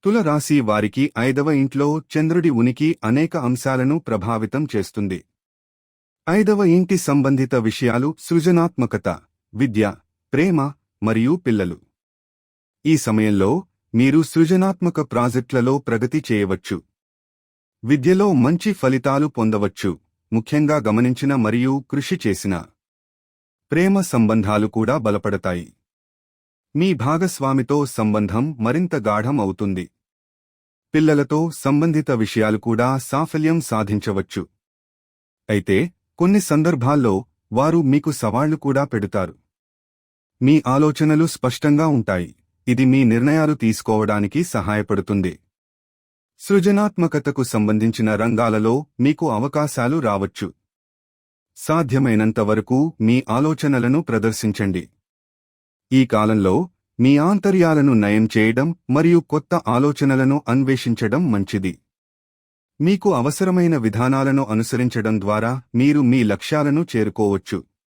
తుల రాశి వారికి 5వ ఇంట్లో చంద్రుడి ఉనికి అనేక అంశాలను ప్రభావితం చేస్తుంది. 5వ ఇంటి సంబంధిత విషయాలు సృజనాత్మకత, విద్య, ప్రేమ మరియు పిల్లలు. ఈ సమయంలో మీరు సృజనాత్మక ప్రాజెక్టులలో ప్రగతి చేయవచ్చు. విద్యలో మంచి ఫలితాలు పొందవచ్చు, ముఖ్యంగా గమనించిన మరియు కృషి చేసిన. ప్రేమ సంబంధాలు కూడా బలపడతాయి. మీ భాగస్వామితో సంబంధం మరింత గాఢం అవుతుంది. పిల్లలతో సంబంధిత విషయాలు కూడా సాఫల్యం సాధించవచ్చు. అయితే కొన్ని సందర్భాల్లో వారు మీకు సవాళ్లు కూడా పెడతారు. మీ ఆలోచనలు స్పష్టంగా ఉంటాయి, ఇది మీ నిర్ణయాలు తీసుకోవడానికి సహాయపడుతుంది. సృజనాత్మకతకు సంబంధించిన రంగాలలో మీకు అవకాశాలు రావచ్చు. సాధ్యమైనంత వరకు మీ ఆలోచనలను ప్రదర్శించండి. ఈ కాలంలో మీ ఆంతర్యాలను నయం చేయడం మరియు కొత్త ఆలోచనలను అన్వేషించడం మంచిది. మీకు అవసరమైన విధానాలను అనుసరించడం ద్వారా మీరు మీ లక్ష్యాలను చేరుకోవచ్చు.